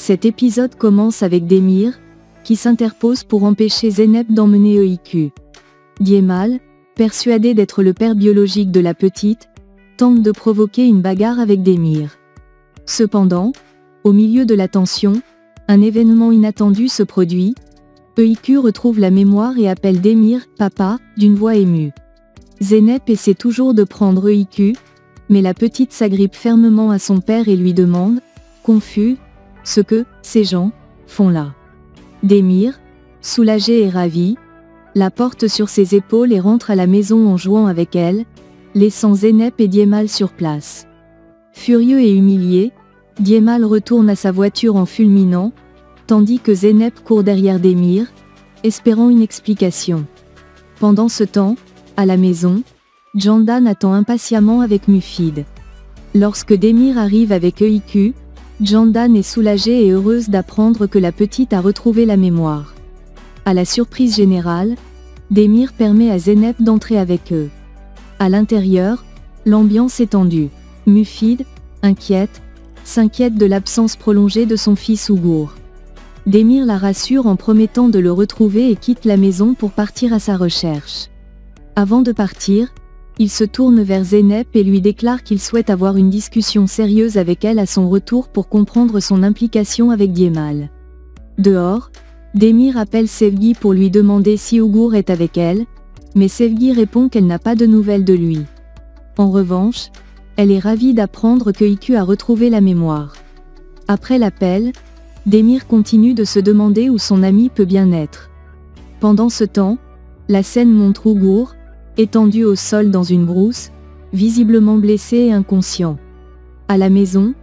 Cet épisode commence avec Demir, qui s'interpose pour empêcher Zeynep d'emmener EIQ. Djemal, persuadé d'être le père biologique de la petite, tente de provoquer une bagarre avec Demir. Cependant, au milieu de la tension, un événement inattendu se produit. EIQ retrouve la mémoire et appelle Demir « papa » d'une voix émue. Zeynep essaie toujours de prendre EIQ, mais la petite s'agrippe fermement à son père et lui demande, confus, ce que ces gens font là. Demir, soulagé et ravi, la porte sur ses épaules et rentre à la maison en jouant avec elle, laissant Zeynep et Djemal sur place. Furieux et humilié, Djemal retourne à sa voiture en fulminant, tandis que Zeynep court derrière Demir, espérant une explication. Pendant ce temps, à la maison, Candan attend impatiemment avec Mufid. Lorsque Demir arrive avec EIQ, Candan est soulagée et heureuse d'apprendre que la petite a retrouvé la mémoire. À la surprise générale, Demir permet à Zeynep d'entrer avec eux. À l'intérieur, l'ambiance est tendue. Mufid, inquiète, s'inquiète de l'absence prolongée de son fils Ougour. Demir la rassure en promettant de le retrouver et quitte la maison pour partir à sa recherche. Avant de partir, il se tourne vers Zeynep et lui déclare qu'il souhaite avoir une discussion sérieuse avec elle à son retour pour comprendre son implication avec Djemal. Dehors, Demir appelle Sevgi pour lui demander si Ougour est avec elle, mais Sevgi répond qu'elle n'a pas de nouvelles de lui. En revanche, elle est ravie d'apprendre que EIQ a retrouvé la mémoire. Après l'appel, Demir continue de se demander où son ami peut bien être. Pendant ce temps, la scène montre Ougour, étendu au sol dans une brousse, visiblement blessé et inconscient. À la maison,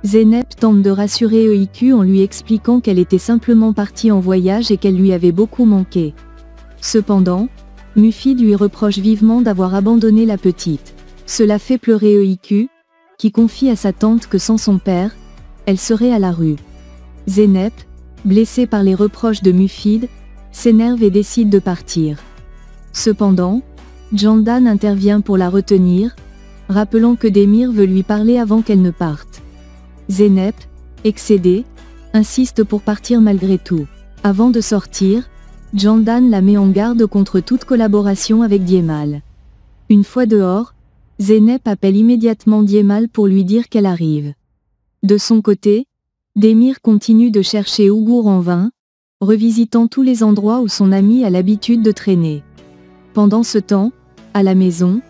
Zeynep tente de rassurer EIQ en lui expliquant qu'elle était simplement partie en voyage et qu'elle lui avait beaucoup manqué. Cependant, Mufid lui reproche vivement d'avoir abandonné la petite. Cela fait pleurer EIQ, qui confie à sa tante que sans son père, elle serait à la rue. Zeynep, blessée par les reproches de Mufid, s'énerve et décide de partir. Cependant, Candan intervient pour la retenir, rappelant que Demir veut lui parler avant qu'elle ne parte. Zeynep, excédée, insiste pour partir malgré tout. Avant de sortir, Candan la met en garde contre toute collaboration avec Djemal. Une fois dehors, Zeynep appelle immédiatement Djemal pour lui dire qu'elle arrive. De son côté, Demir continue de chercher Ougour en vain, revisitant tous les endroits où son ami a l'habitude de traîner. Pendant ce temps, à la maison,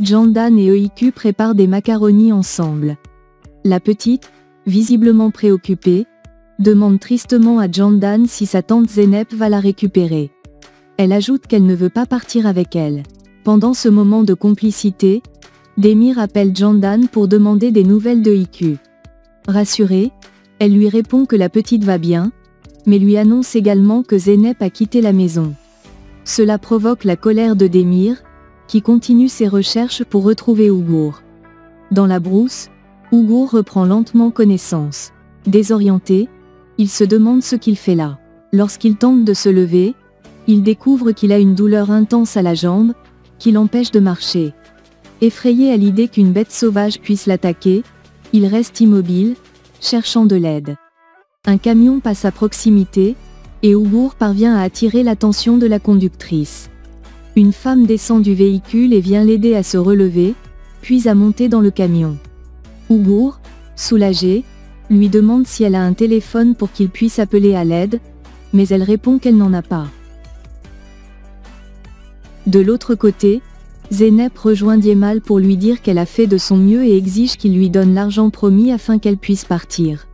Candan et EIQ préparent des macaronis ensemble. La petite, visiblement préoccupée, demande tristement à Candan si sa tante Zeynep va la récupérer. Elle ajoute qu'elle ne veut pas partir avec elle. Pendant ce moment de complicité, Demir appelle Candan pour demander des nouvelles de EIQ. Rassurée, elle lui répond que la petite va bien, mais lui annonce également que Zeynep a quitté la maison. Cela provoque la colère de Demir, qui continue ses recherches pour retrouver Ougour. Dans la brousse, Ougour reprend lentement connaissance. Désorienté, il se demande ce qu'il fait là. Lorsqu'il tente de se lever, il découvre qu'il a une douleur intense à la jambe, qui l'empêche de marcher. Effrayé à l'idée qu'une bête sauvage puisse l'attaquer, il reste immobile, cherchant de l'aide. Un camion passe à proximité, et Ougour parvient à attirer l'attention de la conductrice. Une femme descend du véhicule et vient l'aider à se relever, puis à monter dans le camion. Ougour, soulagé, lui demande si elle a un téléphone pour qu'il puisse appeler à l'aide, mais elle répond qu'elle n'en a pas. De l'autre côté, Zeynep rejoint Djemal pour lui dire qu'elle a fait de son mieux et exige qu'il lui donne l'argent promis afin qu'elle puisse partir.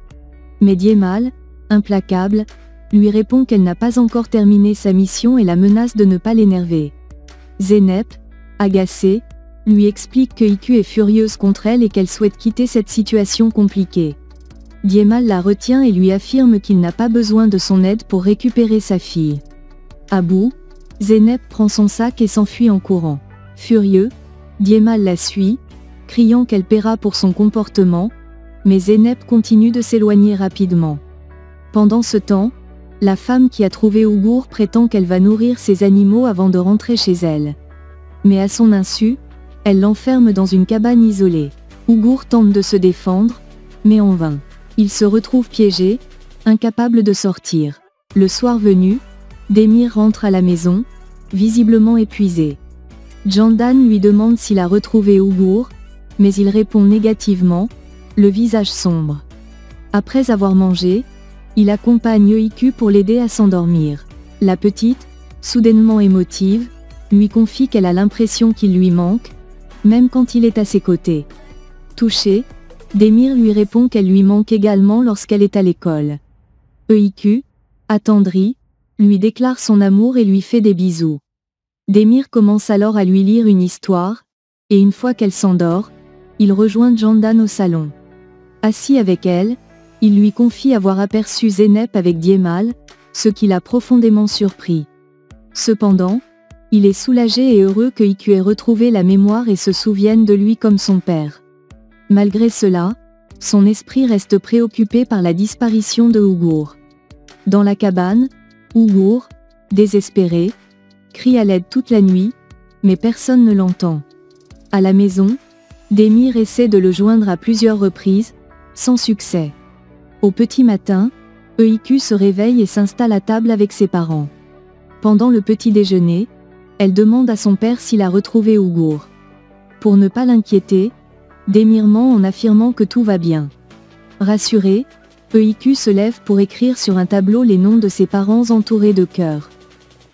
Mais Djemal, implacable, lui répond qu'elle n'a pas encore terminé sa mission et la menace de ne pas l'énerver. Zeynep, agacée, lui explique que EIQ est furieuse contre elle et qu'elle souhaite quitter cette situation compliquée. Djemal la retient et lui affirme qu'il n'a pas besoin de son aide pour récupérer sa fille. À bout, Zeynep prend son sac et s'enfuit en courant. Furieux, Djemal la suit, criant qu'elle paiera pour son comportement, mais Zeynep continue de s'éloigner rapidement. Pendant ce temps, la femme qui a trouvé Ougour prétend qu'elle va nourrir ses animaux avant de rentrer chez elle. Mais à son insu, elle l'enferme dans une cabane isolée. Ougour tente de se défendre, mais en vain. Il se retrouve piégé, incapable de sortir. Le soir venu, Demir rentre à la maison, visiblement épuisé. Candan lui demande s'il a retrouvé Uyghur, mais il répond négativement, le visage sombre. Après avoir mangé, il accompagne Öykü pour l'aider à s'endormir. La petite, soudainement émotive, lui confie qu'elle a l'impression qu'il lui manque, même quand il est à ses côtés. Touchée, Demir lui répond qu'elle lui manque également lorsqu'elle est à l'école. Öykü, attendrie, lui déclare son amour et lui fait des bisous. Demir commence alors à lui lire une histoire, et une fois qu'elle s'endort, il rejoint Candan au salon. Assis avec elle, il lui confie avoir aperçu Zeynep avec Djemal, ce qui l'a profondément surpris. Cependant, il est soulagé et heureux que Öykü ait retrouvé la mémoire et se souvienne de lui comme son père. Malgré cela, son esprit reste préoccupé par la disparition de Uyghur. Dans la cabane, Uyghur, désespéré, crie à l'aide toute la nuit, mais personne ne l'entend. À la maison, Demir essaie de le joindre à plusieurs reprises, sans succès. Au petit matin, Öykü se réveille et s'installe à table avec ses parents. Pendant le petit déjeuner, elle demande à son père s'il a retrouvé Uyghur. Pour ne pas l'inquiéter, Demir ment en affirmant que tout va bien. Rassuré, Öykü se lève pour écrire sur un tableau les noms de ses parents entourés de cœurs.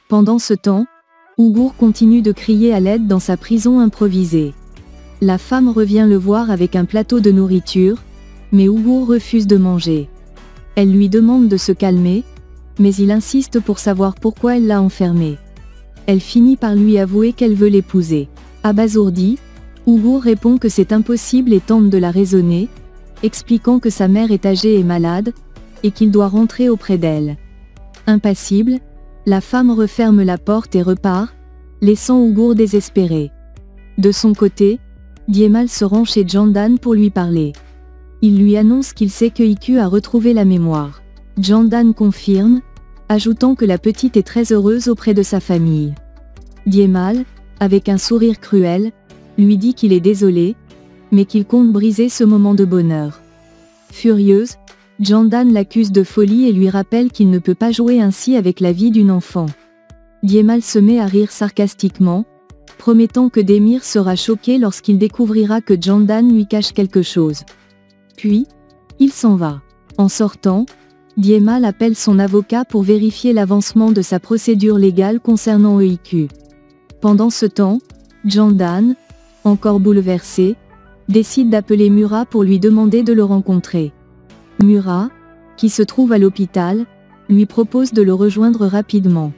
Pendant ce temps, Uyghur continue de crier à l'aide dans sa prison improvisée. La femme revient le voir avec un plateau de nourriture, mais Uyghur refuse de manger. Elle lui demande de se calmer, mais il insiste pour savoir pourquoi elle l'a enfermé. Elle finit par lui avouer qu'elle veut l'épouser. Abasourdi, Uyghur répond que c'est impossible et tente de la raisonner, expliquant que sa mère est âgée et malade, et qu'il doit rentrer auprès d'elle. Impassible, la femme referme la porte et repart, laissant Uyghur désespéré. De son côté, Djemal se rend chez Candan pour lui parler. Il lui annonce qu'il sait que Öykü a retrouvé la mémoire. Candan confirme, ajoutant que la petite est très heureuse auprès de sa famille. Djemal, avec un sourire cruel, lui dit qu'il est désolé, mais qu'il compte briser ce moment de bonheur. Furieuse, Candan l'accuse de folie et lui rappelle qu'il ne peut pas jouer ainsi avec la vie d'une enfant. Djemal se met à rire sarcastiquement, promettant que Demir sera choqué lorsqu'il découvrira que Candan lui cache quelque chose. Puis, il s'en va. En sortant, Djemal appelle son avocat pour vérifier l'avancement de sa procédure légale concernant Öykü. Pendant ce temps, Candan, encore bouleversé, décide d'appeler Murat pour lui demander de le rencontrer. Murat, qui se trouve à l'hôpital, lui propose de le rejoindre rapidement.